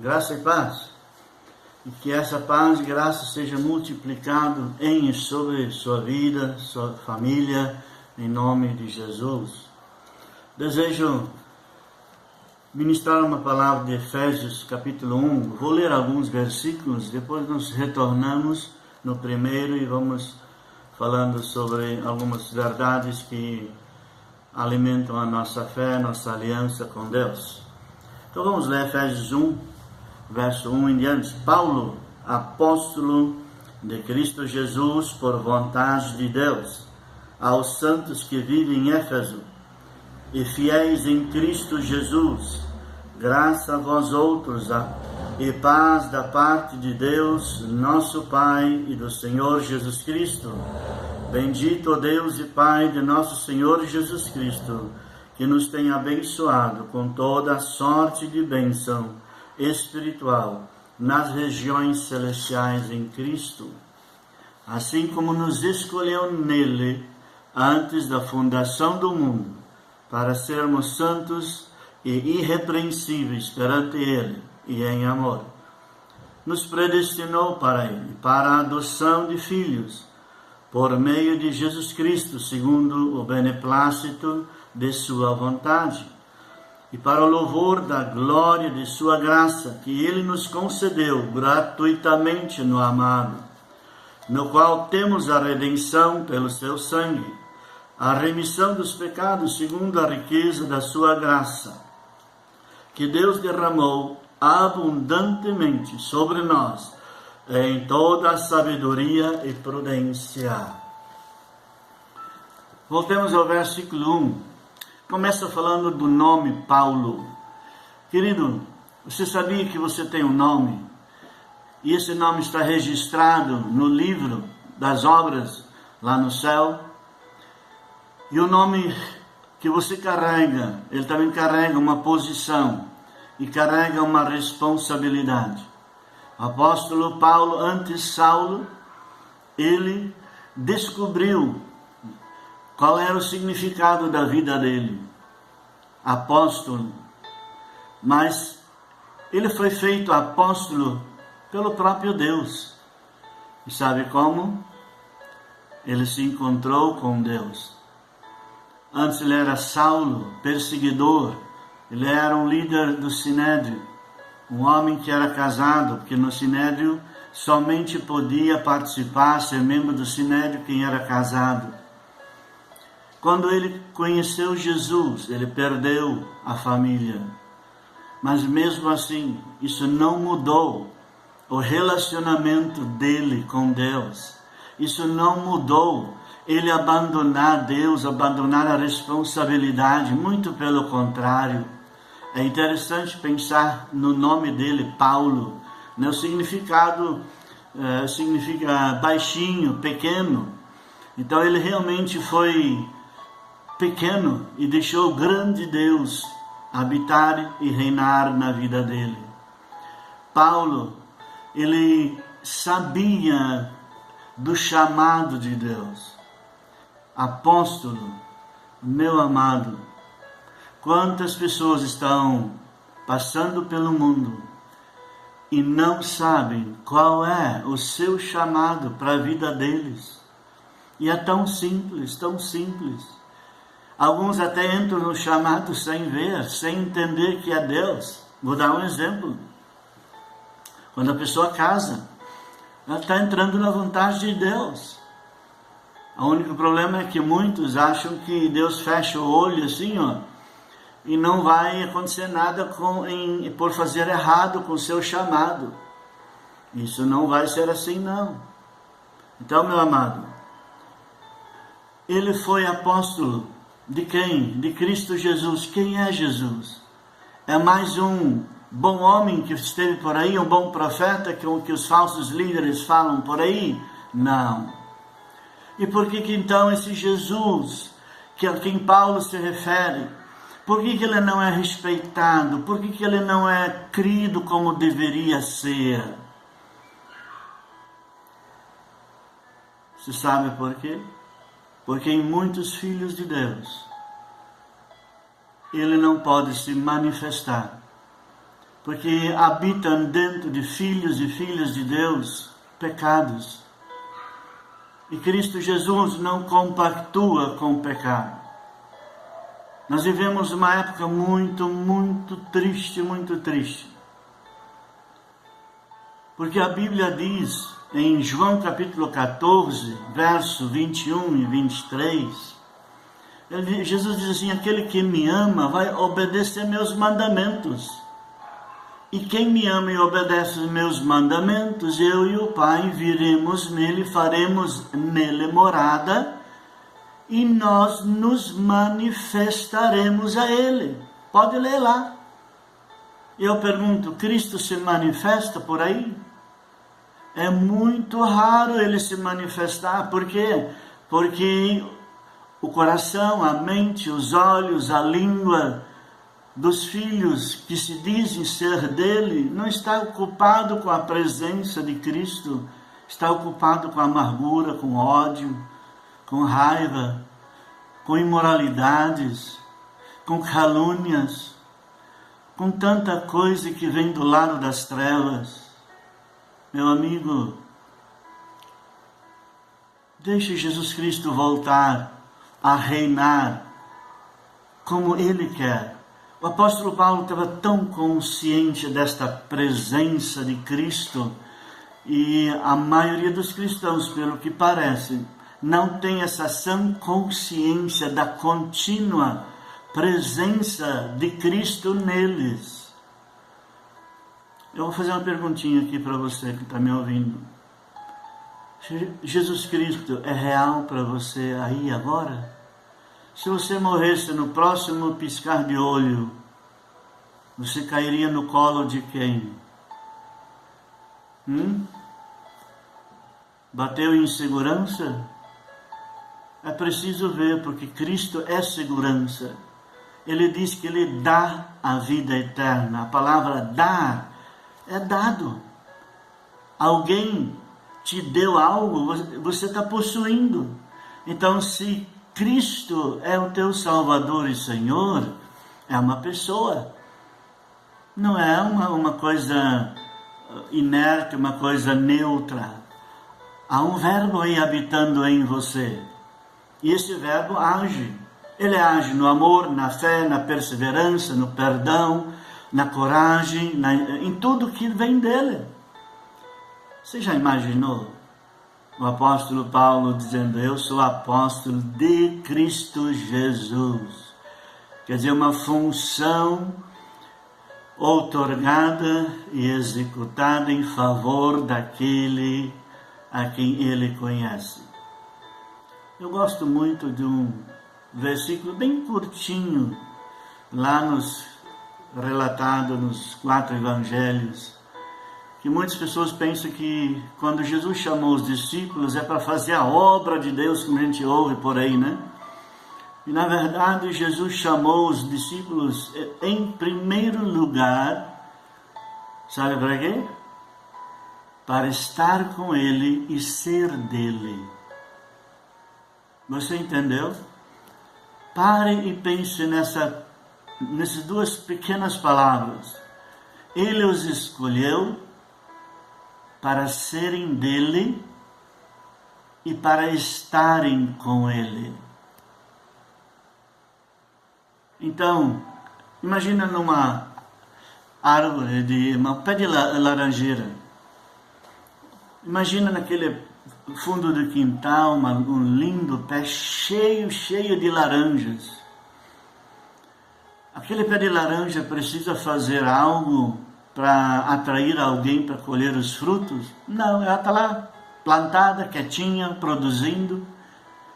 Graça e paz. E que essa paz e graça seja multiplicado em e sobre sua vida, sua família, em nome de Jesus. Desejo ministrar uma palavra de Efésios capítulo 1. Vou ler alguns versículos, depois nos retornamos no primeiro e vamos falando sobre algumas verdades que alimentam a nossa fé, nossa aliança com Deus. Então vamos ler Efésios 1, verso 1 em diante. Paulo, apóstolo de Cristo Jesus por vontade de Deus, aos santos que vivem em Éfeso e fiéis em Cristo Jesus, graça a vós outros e paz da parte de Deus, nosso Pai e do Senhor Jesus Cristo. Bendito o Deus e Pai de nosso Senhor Jesus Cristo, que nos tem abençoado com toda a sorte de bênção espiritual nas regiões celestiais em Cristo, assim como nos escolheu nele antes da fundação do mundo, para sermos santos e irrepreensíveis perante ele e em amor. Nos predestinou para ele, para a adoção de filhos, por meio de Jesus Cristo, segundo o beneplácito de sua vontade, e para o louvor da glória de sua graça, que ele nos concedeu gratuitamente no amado, no qual temos a redenção pelo seu sangue, a remissão dos pecados segundo a riqueza da sua graça, que Deus derramou abundantemente sobre nós, em toda a sabedoria e prudência. Voltemos ao versículo 1. Começa falando do nome Paulo. Querido, você sabia que você tem um nome? E esse nome está registrado no livro das obras lá no céu? E o nome que você carrega, ele também carrega uma posição e carrega uma responsabilidade. O apóstolo Paulo, antes Saulo, ele descobriu qual era o significado da vida dele, apóstolo. Mas ele foi feito apóstolo pelo próprio Deus. E sabe como? Ele se encontrou com Deus. Antes ele era Saulo, perseguidor. Ele era um líder do Sinédrio, um homem que era casado, porque no Sinédrio somente podia participar, ser membro do Sinédrio quem era casado. Quando ele conheceu Jesus, ele perdeu a família. Mas mesmo assim, isso não mudou o relacionamento dele com Deus. Isso não mudou ele abandonar Deus, abandonar a responsabilidade. Muito pelo contrário. É interessante pensar no nome dele, Paulo. O significado significa baixinho, pequeno. Então ele realmente foi pequeno e deixou o grande Deus habitar e reinar na vida dele. Paulo, ele sabia do chamado de Deus. Apóstolo, meu amado, quantas pessoas estão passando pelo mundo e não sabem qual é o seu chamado para a vida deles. E é tão simples, tão simples. Alguns até entram no chamado sem ver, sem entender que é Deus. Vou dar um exemplo. Quando a pessoa casa, ela está entrando na vontade de Deus. O único problema é que muitos acham que Deus fecha o olho assim, e não vai acontecer nada por fazer errado com o seu chamado. Isso não vai ser assim, não. Então, meu amado, ele foi apóstolo de quem? De Cristo Jesus. Quem é Jesus? É mais um bom homem que esteve por aí, um bom profeta que os falsos líderes falam por aí? Não. E por que então esse Jesus, a quem Paulo se refere, por que ele não é respeitado? Por que ele não é crido como deveria ser? Você sabe por quê? Porque em muitos filhos de Deus, ele não pode se manifestar, porque habitam dentro de filhos e filhas de Deus pecados. E Cristo Jesus não compactua com o pecado. Nós vivemos uma época muito triste, muito triste. Porque a Bíblia diz, em João capítulo 14, verso 21 e 23, Jesus diz assim: aquele que me ama vai obedecer meus mandamentos. E quem me ama e obedece os meus mandamentos, eu e o Pai viremos nele, faremos nele morada, e nós nos manifestaremos a ele. Pode ler lá. Eu pergunto, Cristo se manifesta por aí? É muito raro ele se manifestar. Por quê? Porque o coração, a mente, os olhos, a língua dos filhos que se dizem ser dele não está ocupado com a presença de Cristo, está ocupado com amargura, com ódio, com raiva, com imoralidades, com calúnias, com tanta coisa que vem do lado das trevas. Meu amigo, deixe Jesus Cristo voltar a reinar como Ele quer. O apóstolo Paulo estava tão consciente desta presença de Cristo, e a maioria dos cristãos, pelo que parece, não tem essa sã consciência da contínua presença de Cristo neles. Eu vou fazer uma perguntinha aqui para você que está me ouvindo. Jesus Cristo é real para você aí agora? Se você morresse no próximo piscar de olho, você cairia no colo de quem? Bateu em segurança? É preciso ver, porque Cristo é segurança. Ele diz que Ele dá a vida eterna. A palavra dar é dado. Alguém te deu algo, você está possuindo. Então, se Cristo é o teu Salvador e Senhor, é uma pessoa. Não é uma coisa inerte, uma coisa neutra. Há um verbo aí habitando em você. E esse verbo age. Ele age no amor, na fé, na perseverança, no perdão, na coragem, em tudo que vem dele. Você já imaginou o apóstolo Paulo dizendo: eu sou apóstolo de Cristo Jesus? Quer dizer, uma função outorgada e executada em favor daquele a quem ele conhece. Eu gosto muito de um versículo bem curtinho, lá relatado nos 4 evangelhos, que muitas pessoas pensam que quando Jesus chamou os discípulos é para fazer a obra de Deus, como a gente ouve por aí, né? E na verdade Jesus chamou os discípulos em primeiro lugar, sabe para quê? Para estar com Ele e ser dele. Você entendeu? Pare e pense nessas duas pequenas palavras. Ele os escolheu para serem dele e para estarem com ele. Então, imagina numa árvore, um pé de laranjeira. Imagina naquele fundo do quintal, um lindo pé cheio de laranjas. Aquele pé de laranja precisa fazer algo para atrair alguém para colher os frutos? Não, ela está lá, plantada, quietinha, produzindo.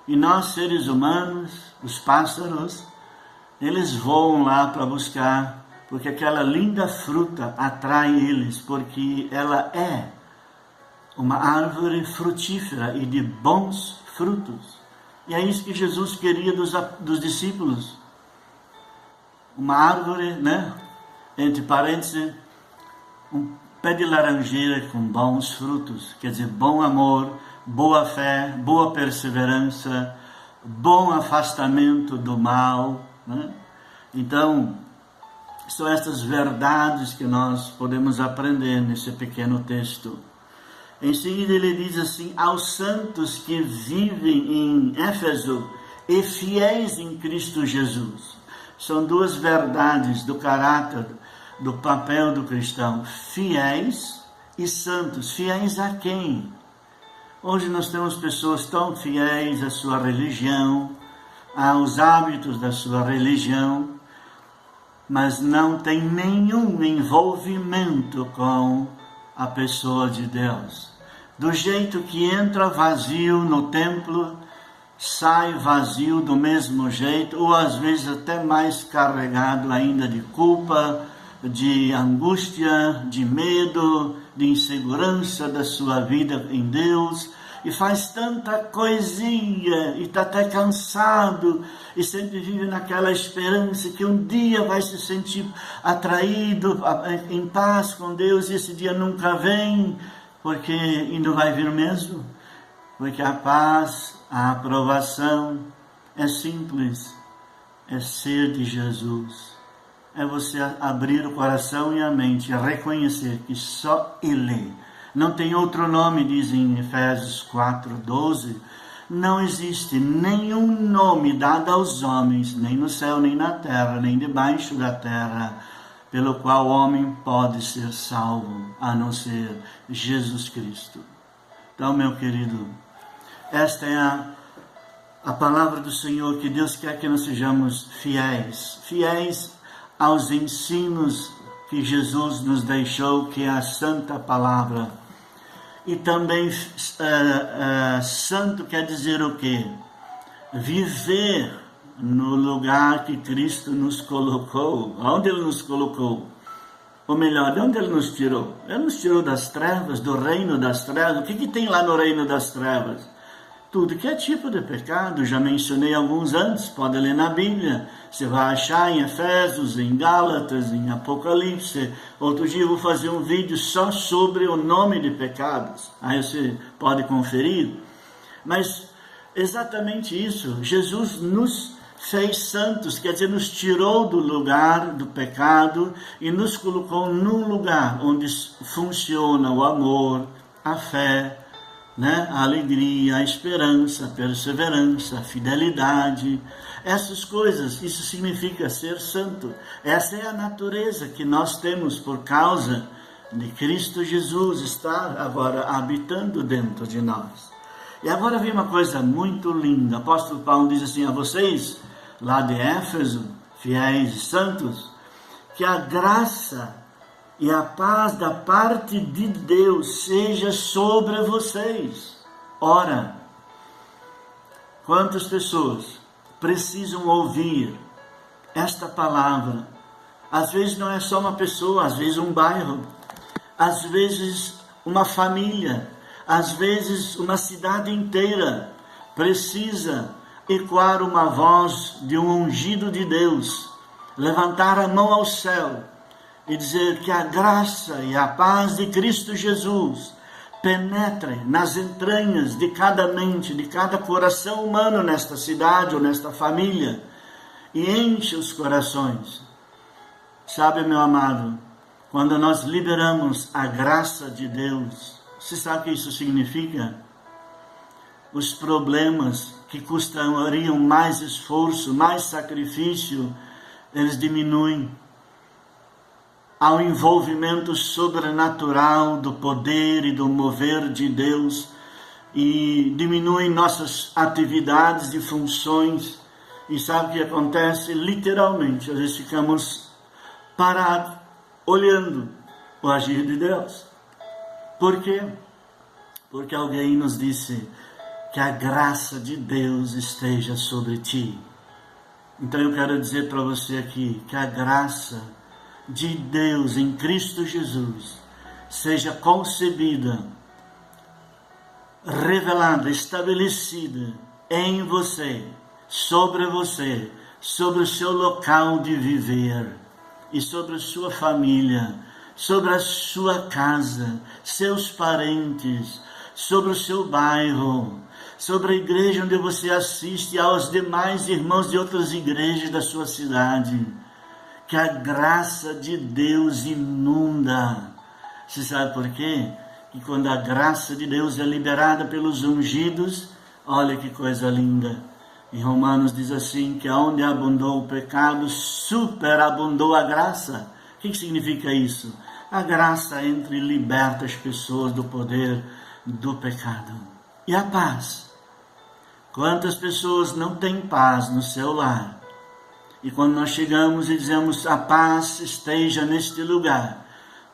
E nós, seres humanos, os pássaros, eles voam lá para buscar, porque aquela linda fruta atrai eles, porque ela é uma árvore frutífera e de bons frutos. E é isso que Jesus queria dos discípulos. Uma árvore, né? Entre parênteses, um pé de laranjeira com bons frutos. Quer dizer, bom amor, boa fé, boa perseverança, bom afastamento do mal, né? Então, São estas verdades que nós podemos aprender nesse pequeno texto. Em seguida ele diz assim: aos santos que vivem em Éfeso e fiéis em Cristo Jesus. São duas verdades do caráter, do papel do cristão: fiéis e santos. Fiéis a quem? Hoje nós temos pessoas tão fiéis à sua religião, aos hábitos da sua religião, mas não tem nenhum envolvimento com a pessoa de Deus. Do jeito que entra vazio no templo, sai vazio do mesmo jeito, ou às vezes até mais carregado ainda de culpa, de angústia, de medo, de insegurança da sua vida em Deus, e faz tanta coisinha, e está até cansado, e sempre vive naquela esperança que um dia vai se sentir atraído, em paz com Deus, e esse dia nunca vem, porque e não vai vir mesmo, porque a paz, a aprovação é simples, é ser de Jesus, é você abrir o coração e a mente, reconhecer que só Ele, não tem outro nome, diz em Efésios 4:12, não existe nenhum nome dado aos homens, nem no céu, nem na terra, nem debaixo da terra, pelo qual o homem pode ser salvo, a não ser Jesus Cristo. Então, meu querido, esta é a palavra do Senhor, que Deus quer que nós sejamos fiéis, fiéis aos ensinos que Jesus nos deixou, que é a santa palavra. E também santo quer dizer o quê? Viver no lugar que Cristo nos colocou. Onde Ele nos colocou? Ou melhor, de onde Ele nos tirou? Ele nos tirou das trevas, do reino das trevas. O que tem lá no reino das trevas? Tudo que é tipo de pecado, já mencionei alguns antes, pode ler na Bíblia. Você vai achar em Efésios, em Gálatas, em Apocalipse. Outro dia eu vou fazer um vídeo só sobre o nome de pecados. Aí você pode conferir. Mas exatamente isso, Jesus nos fez santos, quer dizer, nos tirou do lugar do pecado e nos colocou num lugar onde funciona o amor, a fé, a alegria, a esperança, a perseverança, a fidelidade, essas coisas. Isso significa ser santo. Essa é a natureza que nós temos por causa de Cristo Jesus estar agora habitando dentro de nós. E agora vem uma coisa muito linda. O apóstolo Paulo diz assim: a vocês lá de Éfeso, fiéis e santos, que a graça e a paz da parte de Deus seja sobre vocês. Ora, quantas pessoas precisam ouvir esta palavra? Às vezes não é só uma pessoa, às vezes um bairro, às vezes uma família, às vezes uma cidade inteira precisa ecoar uma voz de um ungido de Deus, levantar a mão ao céu e dizer que a graça e a paz de Cristo Jesus penetre nas entranhas de cada mente, de cada coração humano nesta cidade ou nesta família e enche os corações. Sabe, meu amado, quando nós liberamos a graça de Deus, você sabe o que isso significa? Os problemas que custariam mais esforço, mais sacrifício, eles diminuem. Há um envolvimento sobrenatural do poder e do mover de Deus e diminuem nossas atividades e funções. E sabe o que acontece? Literalmente, às vezes ficamos parados, olhando o agir de Deus. Por quê? Porque alguém nos disse que a graça de Deus esteja sobre ti. Então eu quero dizer para você aqui que a graça de Deus em Cristo Jesus seja concebida, revelada, estabelecida em você, sobre o seu local de viver e sobre a sua família, sobre a sua casa, seus parentes, sobre o seu bairro, sobre a igreja onde você assiste, aos demais irmãos de outras igrejas da sua cidade. que a graça de Deus inunda. Você sabe por quê? Que quando a graça de Deus é liberada pelos ungidos, olha que coisa linda. Em Romanos diz assim, que onde abundou o pecado, superabundou a graça. O que significa isso? A graça entra e liberta as pessoas do poder do pecado. E a paz? Quantas pessoas não têm paz no seu lar? E quando nós chegamos e dizemos, a paz esteja neste lugar,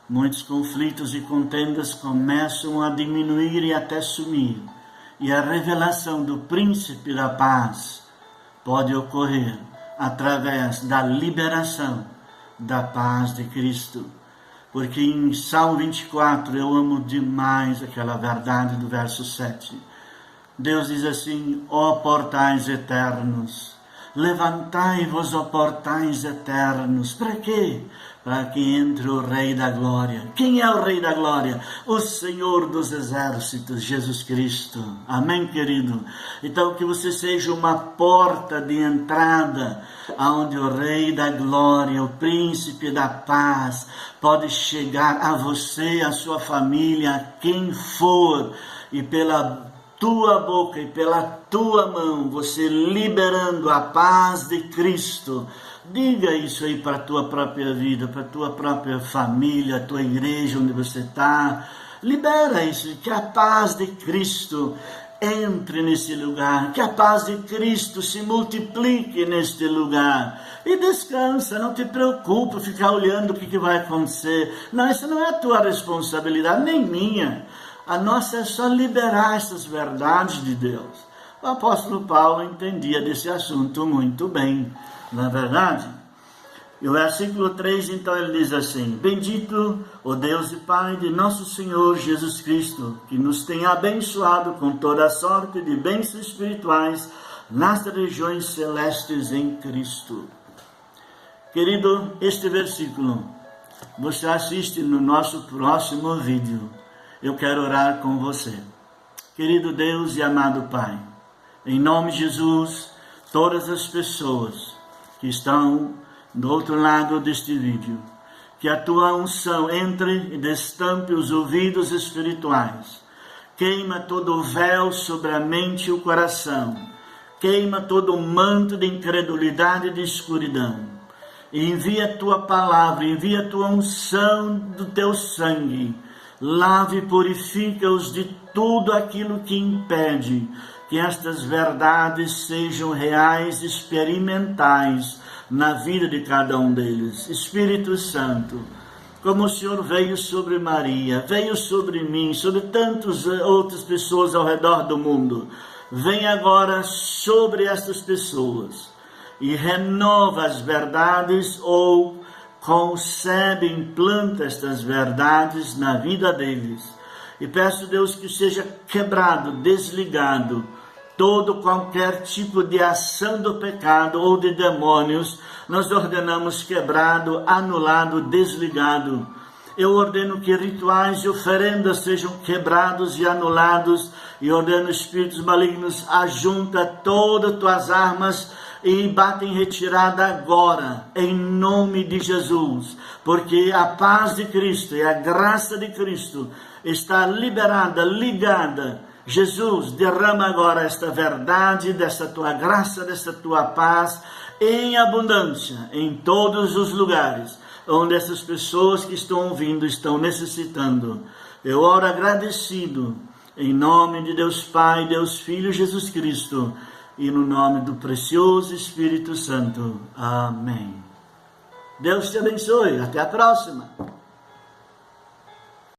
muitos conflitos e contendas começam a diminuir e até sumir. E a revelação do príncipe da paz pode ocorrer através da liberação da paz de Cristo. Porque em Salmo 24, eu amo demais aquela verdade do verso 7. Deus diz assim, ó portais eternos, levantai-vos, ó portais eternos. Para quê? Para que entre o Rei da Glória. Quem é o Rei da Glória? O Senhor dos Exércitos, Jesus Cristo. Amém, querido? Então, que você seja uma porta de entrada, aonde o Rei da Glória, o Príncipe da Paz, pode chegar a você, a sua família, a quem for, e pela tua boca e pela tua mão, você liberando a paz de Cristo. Diga isso aí para a tua própria vida, para a tua própria família, a tua igreja onde você está. Libera isso, que a paz de Cristo entre nesse lugar, que a paz de Cristo se multiplique neste lugar. E descansa, não te preocupa ficar olhando o que vai acontecer. Não, essa não é a tua responsabilidade, nem minha. A nossa é só liberar essas verdades de Deus. O apóstolo Paulo entendia desse assunto muito bem, não é verdade? E o versículo 3, então, ele diz assim, bendito o Deus e Pai de nosso Senhor Jesus Cristo, que nos tem abençoado com toda a sorte de bênçãos espirituais nas regiões celestes em Cristo. Querido, este versículo você assiste no nosso próximo vídeo. Eu quero orar com você. Querido Deus e amado Pai, em nome de Jesus, todas as pessoas que estão do outro lado deste vídeo, que a tua unção entre e destampe os ouvidos espirituais, queima todo o véu sobre a mente e o coração, queima todo o manto de incredulidade e de escuridão, e envia a tua palavra, envia a tua unção do teu sangue, lave e purifica-os de tudo aquilo que impede que estas verdades sejam reais e experimentais na vida de cada um deles. Espírito Santo, como o Senhor veio sobre Maria, veio sobre mim, sobre tantas outras pessoas ao redor do mundo, vem agora sobre estas pessoas e renova as verdades ou concebe, implanta estas verdades na vida deles. E peço, Deus, que seja quebrado, desligado, todo qualquer tipo de ação do pecado ou de demônios, nós ordenamos quebrado, anulado, desligado. Eu ordeno que rituais e oferendas sejam quebrados e anulados, e ordeno espíritos malignos, ajunta todas as tuas armas e bate em retirada agora, em nome de Jesus, porque a paz de Cristo e a graça de Cristo está liberada, ligada. Jesus, derrama agora esta verdade, desta tua graça, desta tua paz, em abundância, em todos os lugares, onde essas pessoas que estão ouvindo estão necessitando. Eu oro agradecido, em nome de Deus Pai, Deus Filho, Jesus Cristo, e no nome do precioso Espírito Santo. Amém. Deus te abençoe. Até a próxima.